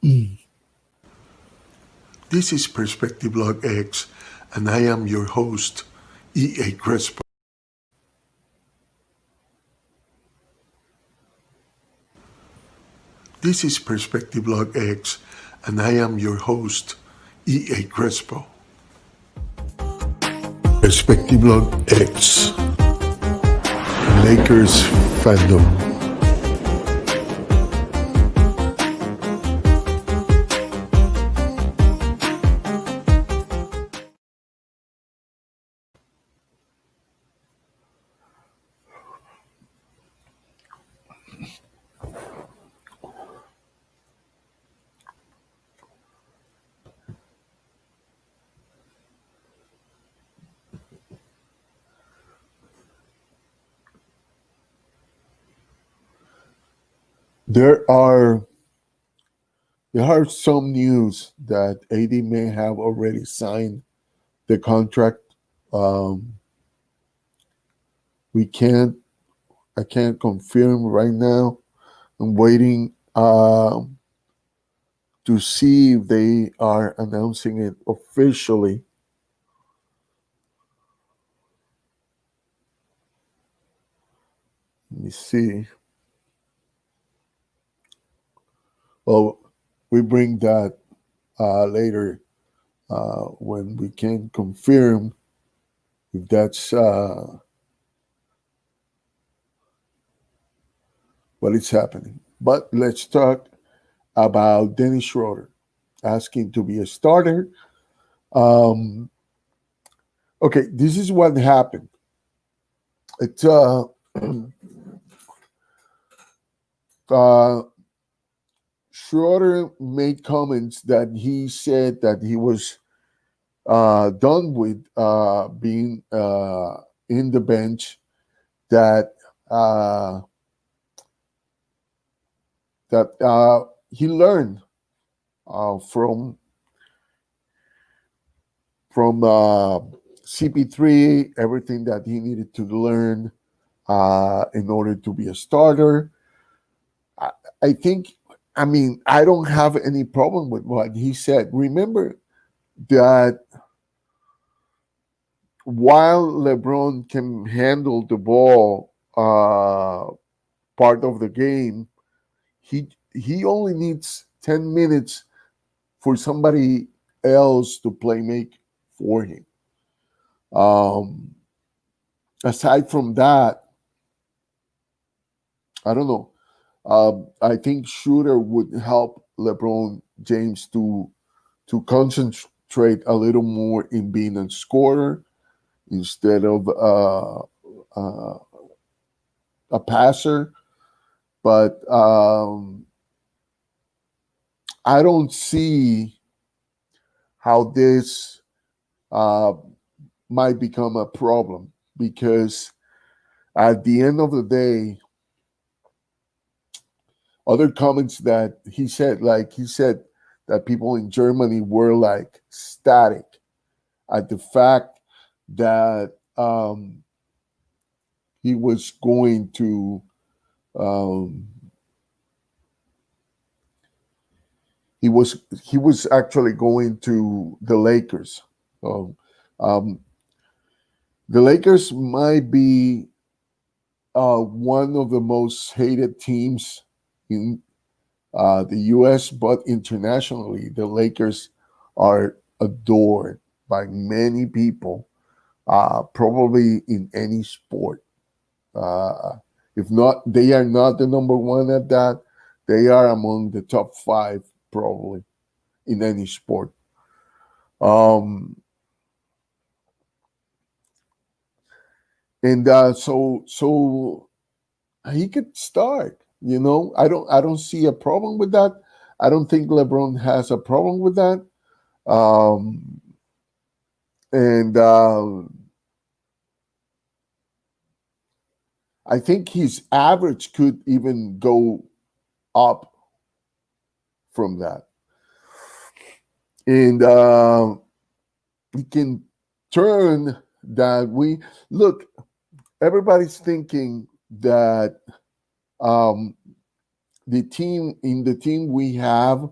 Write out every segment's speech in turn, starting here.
This is Perspective Log X, and I am your host, E.A. Crespo. This is Perspective Log X, and I am your host, E.A. Crespo. Perspective Log X, Lakers-fandom. There are some news that AD may have already signed the contract. Um, we can't. I can't confirm right now. I'm waiting to see if they are announcing it officially. Let me see. Well, we bring that later when we can confirm if that's what is happening. But let's talk about Dennis Schroder asking to be a starter. Um, okay, this is what happened. It's uh, Schroder made comments that he said that he was done with being in the bench. That uh, he learned from CP3 everything that he needed to learn in order to be a starter. I think. I mean, I don't have any problem with what he said. Remember that while LeBron can handle the ball part of the game, he only needs 10 minutes for somebody else to play make for him. Um, Aside from that, I don't know. I think Shooter would help LeBron James to concentrate a little more in being a scorer instead of a passer. But I don't see how this uh, might become a problem because at the end of the day, other comments that he said, like he said that people in Germany were like static at the fact that he was going to um, he was actually going to the Lakers. So, um, the Lakers might be one of the most hated teams in the U.S., but internationally, the Lakers are adored by many people, probably in any sport. Uh, if not, they are not the number one at that. They are among the top five, probably, in any sport. Um, and so he could start. I don't see a problem with that. I don't think LeBron has a problem with that. Um, and I think his average could even go up from that, and we can turn that. We look. Everybody's thinking that um, the team we have.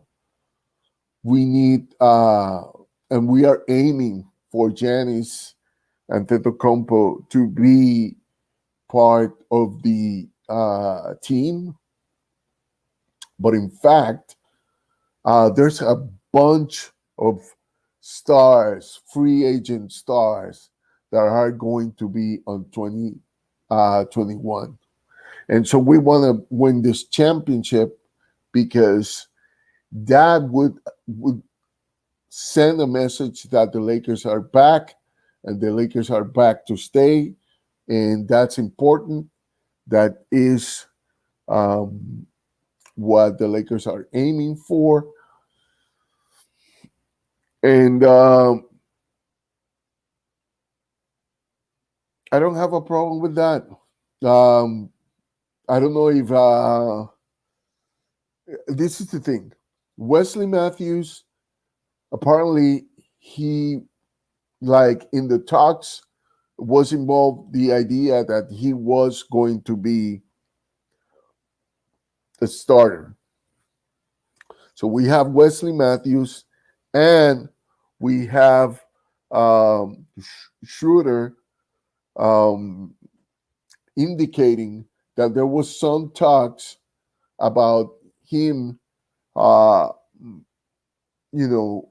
we need, and we are aiming for Giannis Antetokounmpo to be part of the team. But in fact, there's a bunch of stars, free agent stars, that are going to be on 2021. And so we want to win this championship because that would send a message that the Lakers are back and the Lakers are back to stay. And that's important. That is um, what the Lakers are aiming for. And I don't have a problem with that. Um, I don't know if this is the thing. Wesley Matthews, apparently, he, like in the talks, was involved the idea that he was going to be a starter. So we have Wesley Matthews and we have Schroder, um, indicating that there was some talks about him, uh, you know,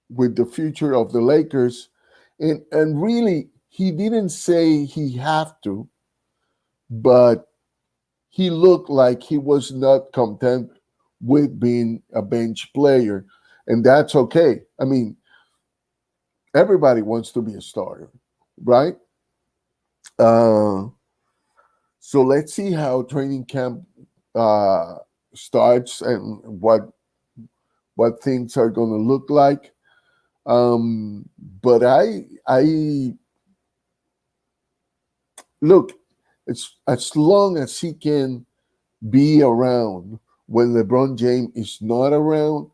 with the future of the Lakers, and really he didn't say he have to, but he looked like he was not content with being a bench player, and that's okay. I mean, everybody wants to be a starter, right? Uh, so let's see how training camp uh, starts and what things are going to look like. But I look, it's as long as he can be around when LeBron James is not around,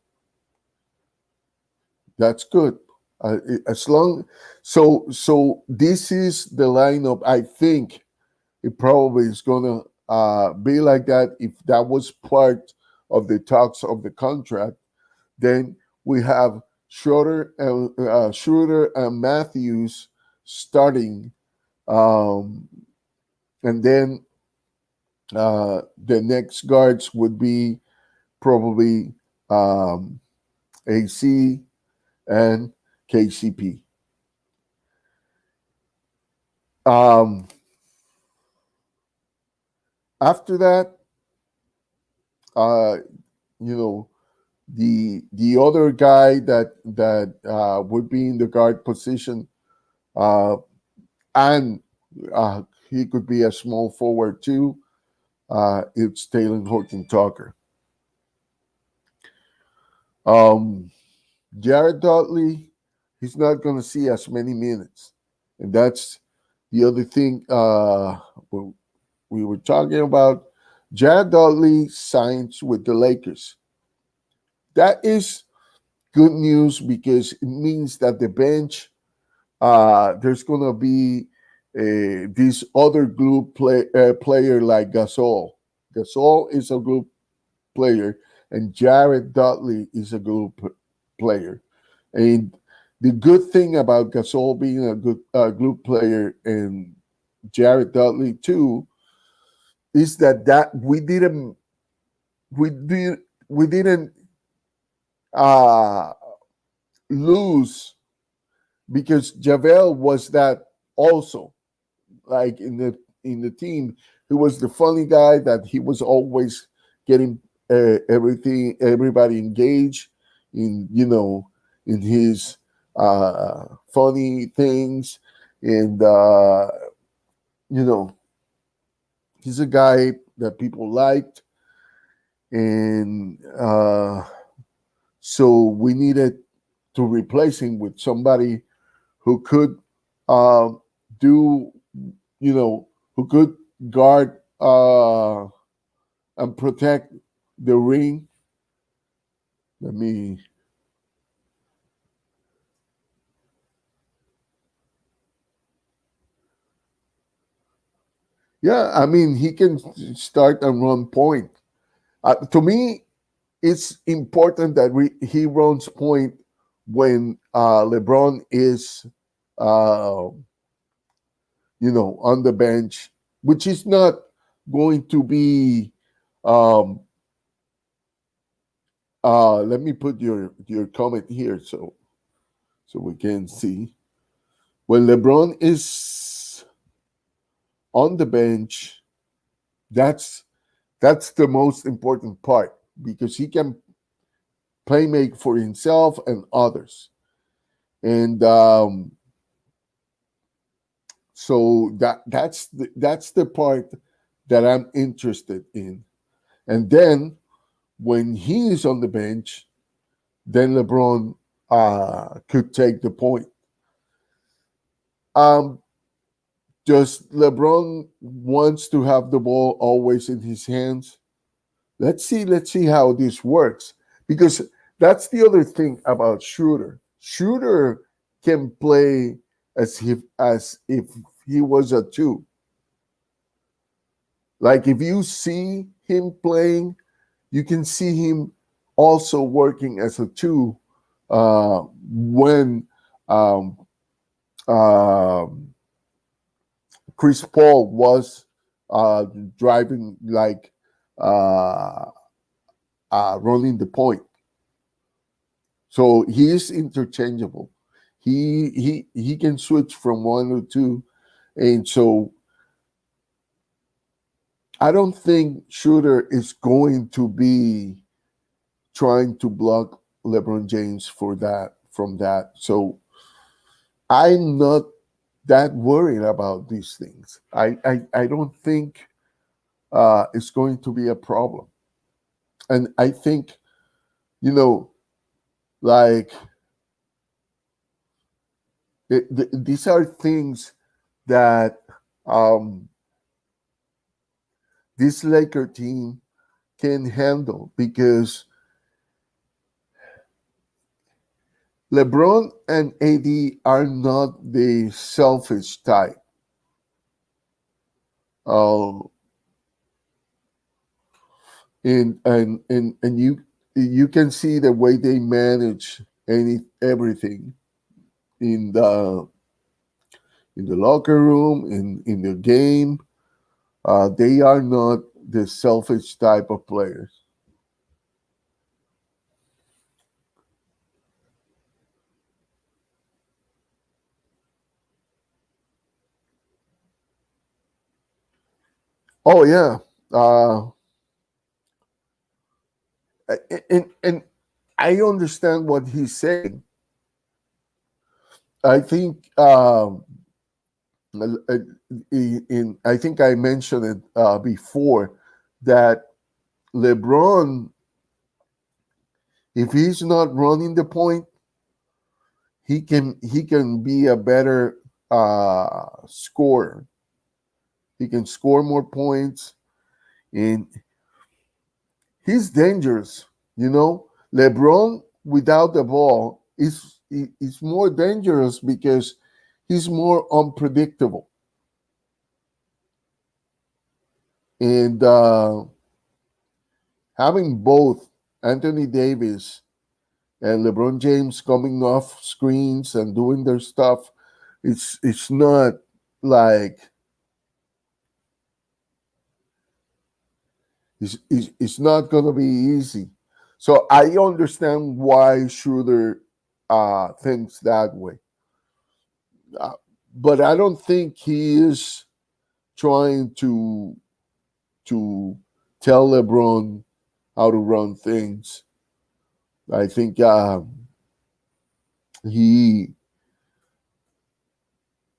that's good. As long so this is the lineup. I think it probably is gonna be like that. If that was part of the talks of the contract, then we have Schroeder and Matthews starting, um, and then the next guards would be probably AC and KCP. Um, After that, uh, you know, the other guy that would be in the guard position, uh, and he could be a small forward too. It's Taylor Horton Tucker. Um, Jared Dudley, he's not going to see as many minutes, and that's the other thing we were talking about. Jared Dudley signs with the Lakers. That is good news because it means that the bench, there's going to be this other player like Gasol. Gasol is a group player, and Jared Dudley is a group player. And the good thing about Gasol being a good group player and Jared Dudley too is that we did we didn't uh, lose because Javel was that also, like in the team. He was the funny guy that he was always getting everybody engaged in, in his funny things, and you know he's a guy that people liked, and so we needed to replace him with somebody who could do, who could guard and protect the ring. Let me. Yeah, I mean, he can start and run point. To me, it's important that he runs point when LeBron is, uh, on the bench, which is not going to be. Um, Let me put your comment here so we can see. When LeBron is on the bench, that's that's the most important part because he can play make for himself and others. And so that's the part that I'm interested in. And then when he is on the bench, then LeBron could take the point. Um, does LeBron wants to have the ball always in his hands? Let's see how this works because that's the other thing about Schroder. Schroder can play as if he was a two. Like if you see him playing, you can see him also working as a two when um, um Chris Paul was driving like uh, running the point. So he is interchangeable. He can switch from one to two, and so I don't think Shooter is going to be trying to block LeBron James for that from that. So I'm not that worried about these things. I don't think it's going to be a problem. And I think, you know, like these are things that um, this Laker team can handle because LeBron and AD are not the selfish type. Uh, and you can see the way they manage everything in the locker room in the game. They are not the selfish type of players. Oh yeah, uh, and I understand what he's saying. I think I think I mentioned it before that LeBron, if he's not running the point, he can be a better scorer. He can score more points, and he's dangerous. LeBron without the ball is more dangerous because he's more unpredictable. And having both Anthony Davis and LeBron James coming off screens and doing their stuff, it's not like it's not going to be easy. So I understand why Schroeder thinks that way, uh, but I don't think he is trying to tell LeBron how to run things. I think he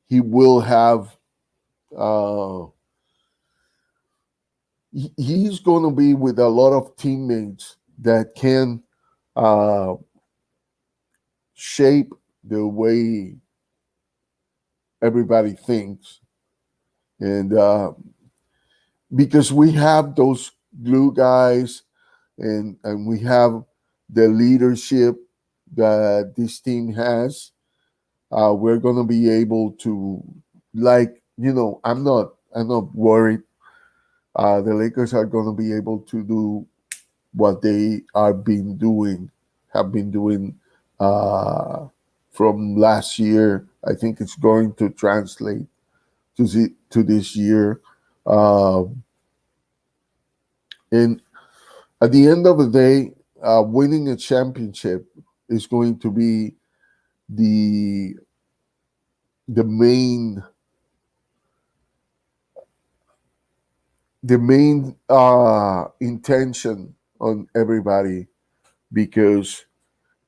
he will have uh, he's going to be with a lot of teammates that can uh, shape the way everybody thinks, and because we have those glue guys, and we have the leadership that this team has, we're going to be able to, like, I'm not worried. The Lakers are going to be able to do what they are been doing have been doing uh, from last year. I think it's going to translate to this year. Um, and at the end of the day, winning a championship is going to be the the main intention on everybody, because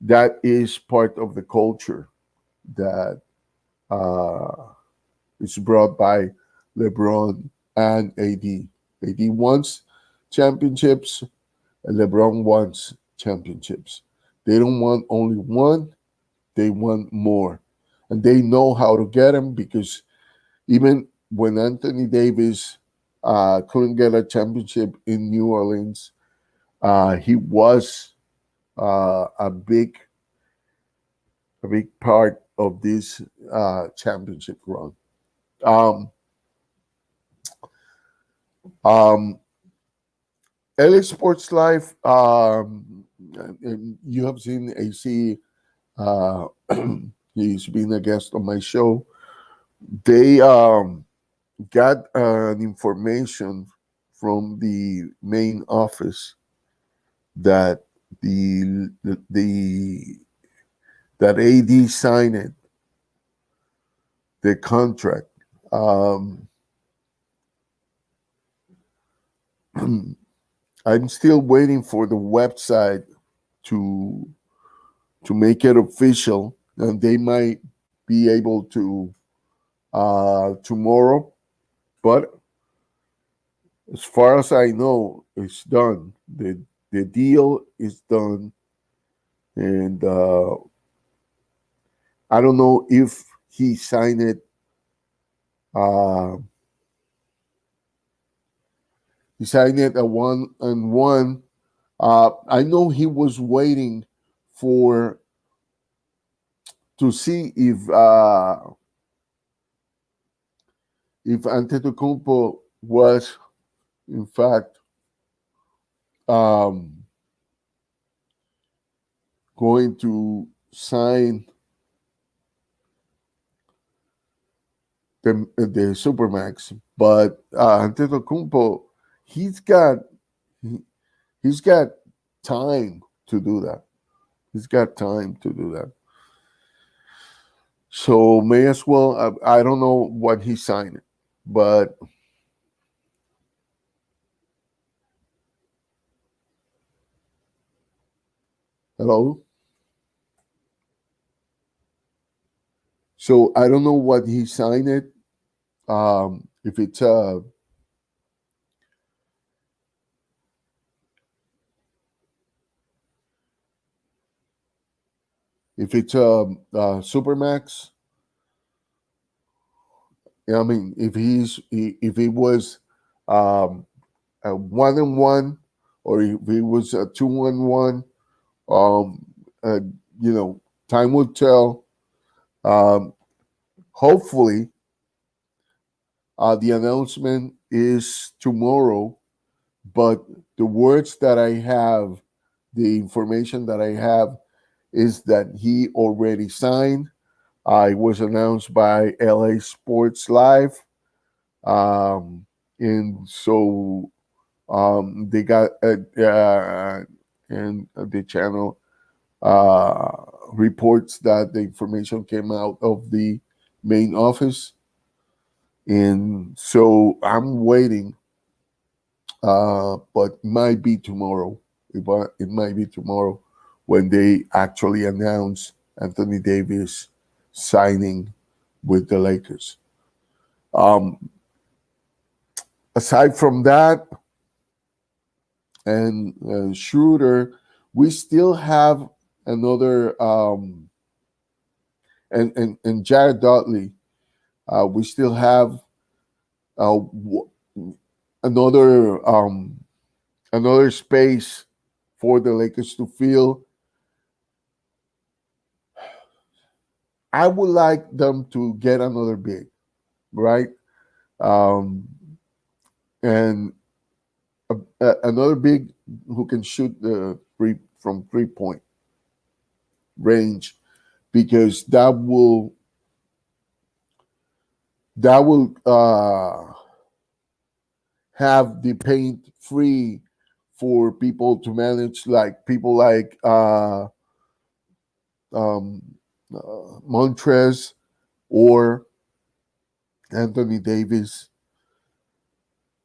that is part of the culture that uh, is brought by LeBron and AD. AD wants championships, and LeBron wants championships. They don't want only one, they want more. And they know how to get them, because even when Anthony Davis couldn't get a championship in New Orleans, he was a big part of this championship run. Um, um, LA Sports Life, and you have seen AC. Uh, he's been a guest on my show. They got an information from the main office that the that AD signed the contract. Um, I'm still waiting for the website to to make it official, and they might be able to tomorrow. But as far as I know, it's done. The deal is done, and I don't know if he signed it. Uh, he signed it at 1-1. I know he was waiting for to see if Antetokounmpo was in fact um, going to sign the supermax, but Antetokounmpo, he's got he, he's got time to do that. He's got time to do that. So may as well. I don't know what he signed, but hello. So I don't know what he signed it. If it's supermax. I mean, if he was um, a 1-1, or if he was a 2-1, um, uh, you know, time will tell. Um, hopefully, the announcement is tomorrow, but the words that I have, the information that I have, is that he already signed. It was announced by LA Sports Live. Um, and so they got and the channel reports that the information came out of the main office, and so I'm waiting. But it might be tomorrow. It might be tomorrow when they actually announce Anthony Davis signing with the Lakers. Um, Aside from that, and Schroder, we still have another and Jared Dudley. We still have w- another another space for the Lakers to fill. I would like them to get another big, right? Um, and another big who can shoot the from 3 point range, because that will have the paint free for people to manage, like people like um, Montrez or Anthony Davis.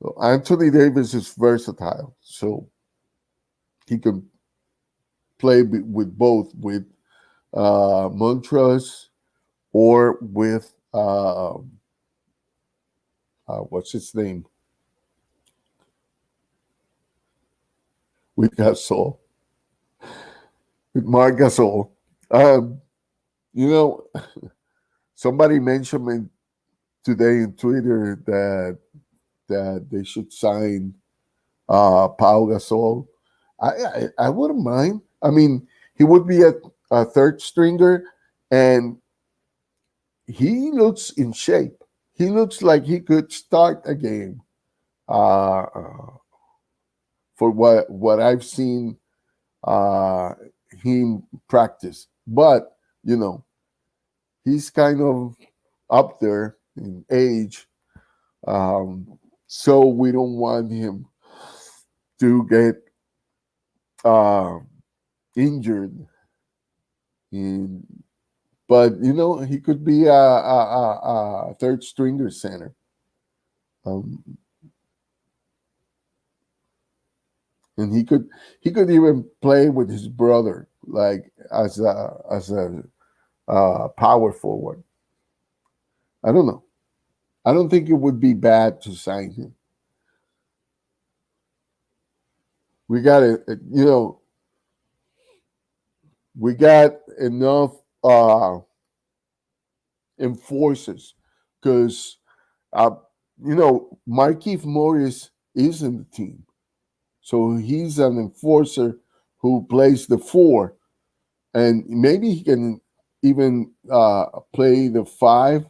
So Anthony Davis is versatile, so he can play with both, with Montrez or with what's his name, with Gasol, with Marc Gasol. Um, you know, somebody mentioned me today in Twitter that they should sign Pau Gasol. I wouldn't mind. I mean, he would be a third stringer, and he looks in shape. He looks like he could start a game. For what I've seen uh, him practice, but you know he's kind of up there in age, so we don't want him to get uh, injured. In, but he could be a third stringer center. Um, and he could even play with his brother, like as a power forward. I don't know. I don't think it would be bad to sign him. We got it. We got enough enforcers, because uh, Markieff Morris is in the team, so he's an enforcer who plays the four, and maybe he can even play the five.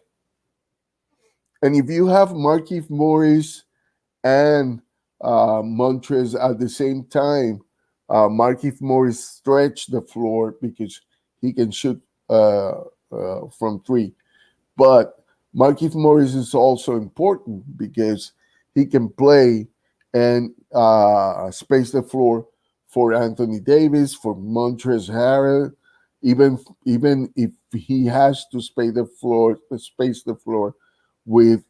And if you have Markieff Morris and Montrez at the same time, Markieff Morris stretch the floor because he can shoot from three. But Markieff Morris is also important because he can play and space the floor for Anthony Davis, for Montrezl Harrell, even if he has to space the floor with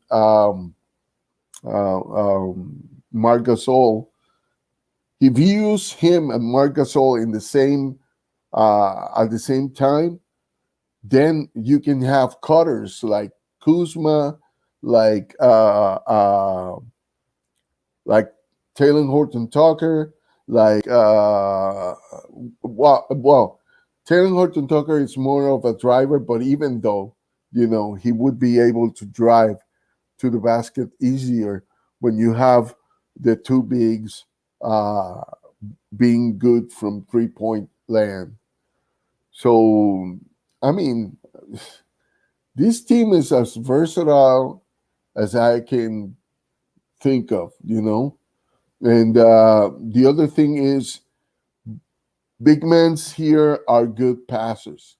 Marc Gasol. If you use him and Marc Gasol in the same at the same time, then you can have cutters like Kuzma, like like Taylor Horton Tucker, like Taylor Horton Tucker is more of a driver, but even though he would be able to drive to the basket easier when you have the two bigs uh, being good from 3 point land. So, I mean, this team is as versatile as I can think of. And the other thing is, big men here are good passers.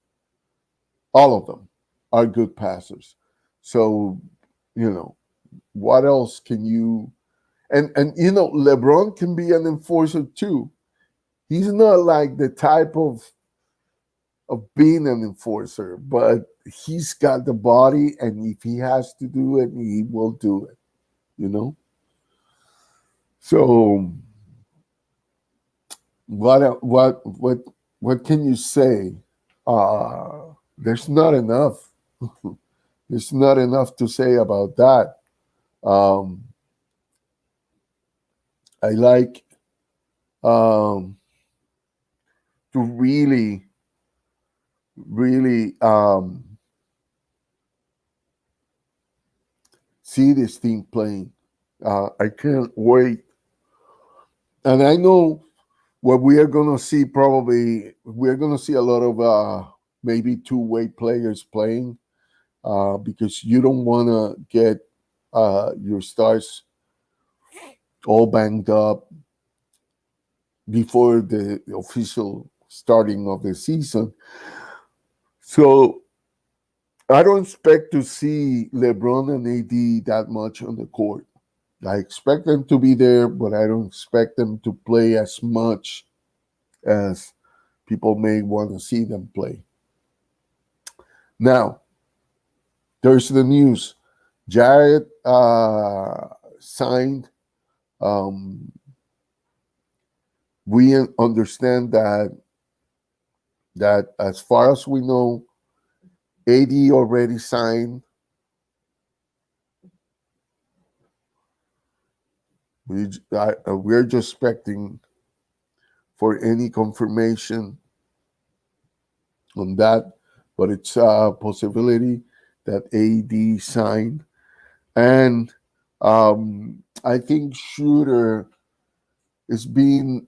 All of them are good passers. So, what else can you? And LeBron can be an enforcer too. He's not like the type of being an enforcer, but he's got the body, and if he has to do it, he will do it. You know. So what can you say? There's not enough. There's not enough to say about that. Um, I like um, to really, really see this team playing. I can't wait. And I know what we are going to see, probably, we're going to see a lot of maybe two-way players playing, because you don't want to get your stars all banged up before the official starting of the season. So I don't expect to see LeBron and AD that much on the court. I expect them to be there, but I don't expect them to play as much as people may want to see them play. Now, there's the news. Jared signed. Um, we understand that as far as we know, AD already signed. We're just expecting for any confirmation on that, but it's a possibility that AD signed. And I think Schroder is being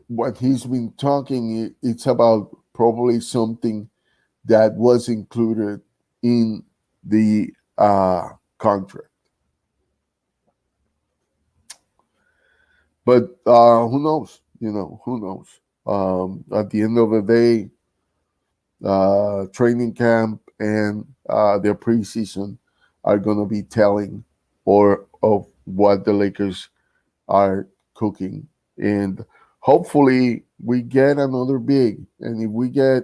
what he's been talking. It's about probably something that was included in the contract. But who knows? Who knows? At the end of the day, training camp and their preseason are going to be telling or of what the Lakers are cooking. And hopefully we get another big. And if we get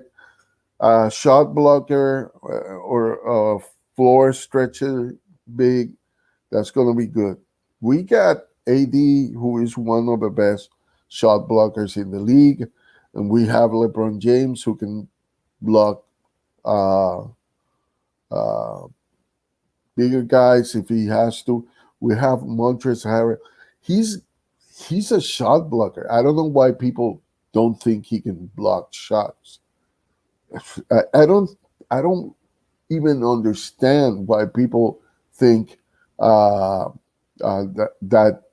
a shot blocker or a floor stretcher big, that's going to be good. We got AD, who is one of the best shot blockers in the league, and we have LeBron James, who can block uh, uh, bigger guys if he has to. We have Montrezl Harrell. He's he's a shot blocker. I don't know why people don't think he can block shots. I don't I don't even understand why people think that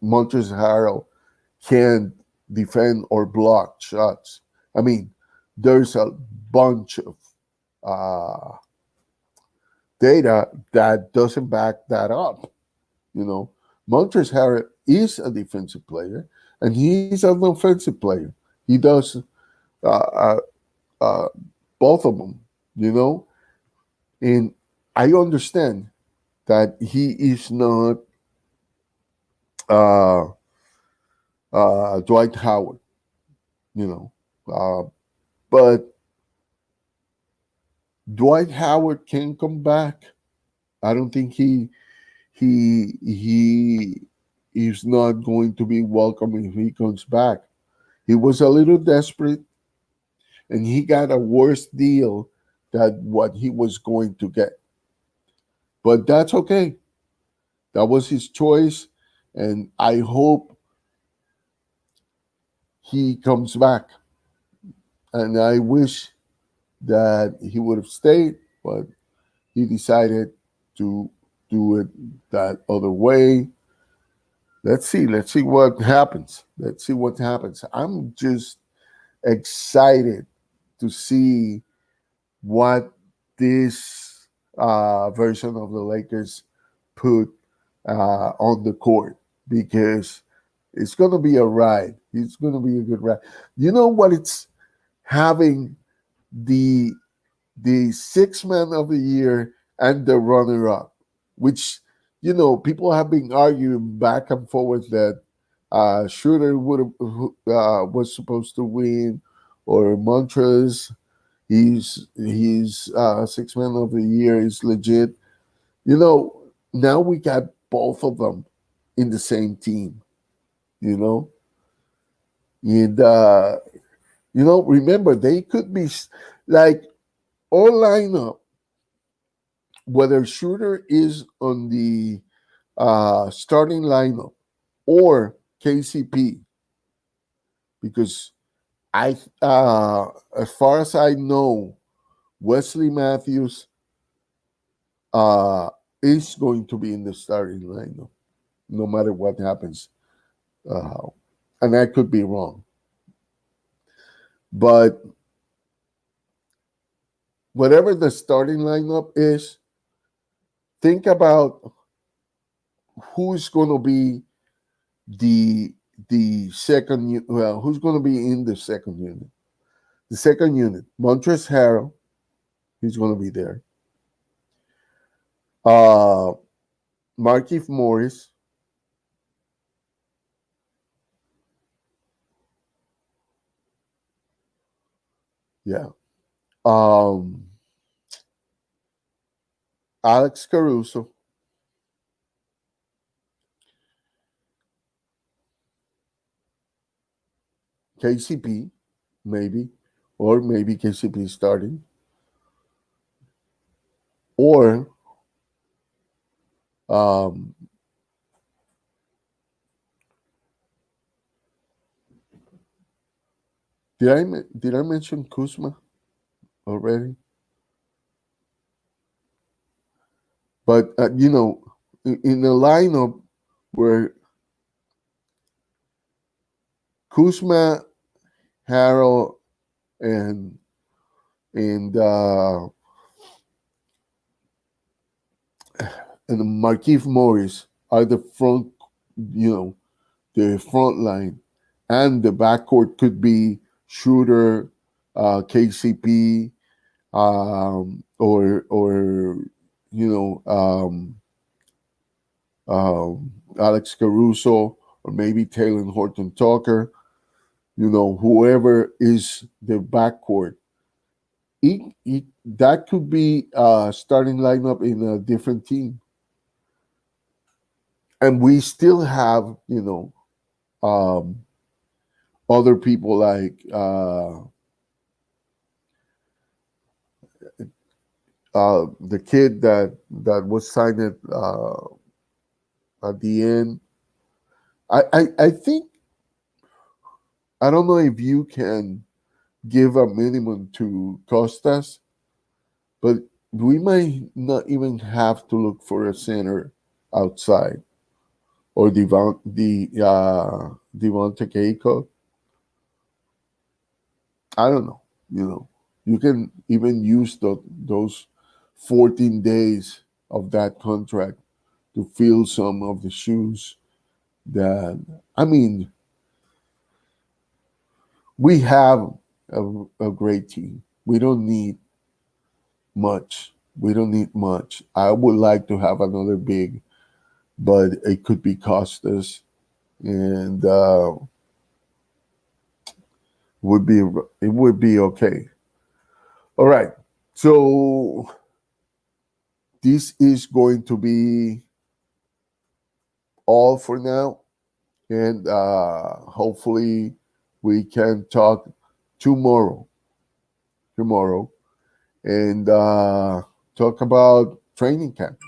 Montrezl Harrell can defend or block shots. I mean, there's a bunch of uh, data that doesn't back that up. You know, Montrezl Harrell is a defensive player, and he's an offensive player. He does uh, uh, uh, both of them. You know, and I understand that he is not uh, Dwight Howard. You know, but Dwight Howard can come back. I don't think he is not going to be welcome if he comes back. He was a little desperate, and he got a worse deal than what he was going to get. But that's okay. That was his choice, and I hope he comes back. And I wish that he would have stayed, but he decided to do it that other way. Let's see. Let's see what happens. Let's see what happens. I'm just excited to see what this version of the Lakers put on the court because it's going to be a ride. It's going to be a good ride. You know what? It's having the six man of the year and the runner up, which people have been arguing back and forth that Schroder would have was supposed to win, or Montrez, he's six man of the year is legit. Now we got both of them in the same team. You know, and remember they could be like our lineup, whether Schroder is on the starting lineup or KCP, because as far as I know, Wesley Matthews uh, is going to be in the starting lineup, no matter what happens. Uh, and I could be wrong, but whatever the starting lineup is, think about who's going to be the second. Well, who's going to be in the second unit? The second unit, Montrezl Harrell, he's going to be there. Markieff Morris. Yeah. Um, Alex Caruso. KCP, maybe. Or maybe KCP starting. Or um, did I mention Kuzma already? But in a lineup where Kuzma, Harrell, and and uh, and Markieff Morris are the front, the front line, and the backcourt could be Schroder, KCP, or you know Alex Caruso, or maybe Taylor Horton Tucker. Whoever is the backcourt, that could be starting lineup in a different team, and we still have um, other people like the kid that was signed at the end. I think I don't know if you can give a minimum to Costas, but we might not even have to look for a center outside or Devonte Keiko. I don't know. You can even use those 14 days of that contract to fill some of the shoes that, I mean, we have a great team. We don't need much. We don't need much. I would like to have another big, but it could be Costas, and would be it would be okay. All right. So this is going to be all for now, and hopefully we can talk tomorrow. Tomorrow, and talk about training camp.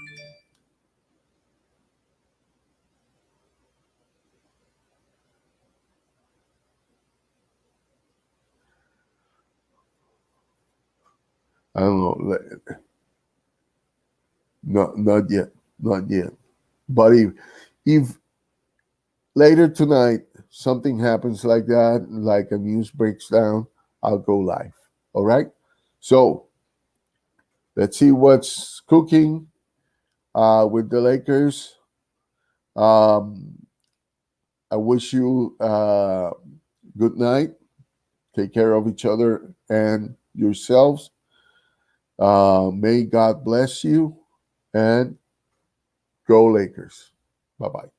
I don't know. Not yet. Not yet. But if later tonight something happens like that, like a news breaks down, I'll go live. All right. So let's see what's cooking with the Lakers. Um, I wish you good night. Take care of each other and yourselves. May God bless you, and go Lakers. Bye bye.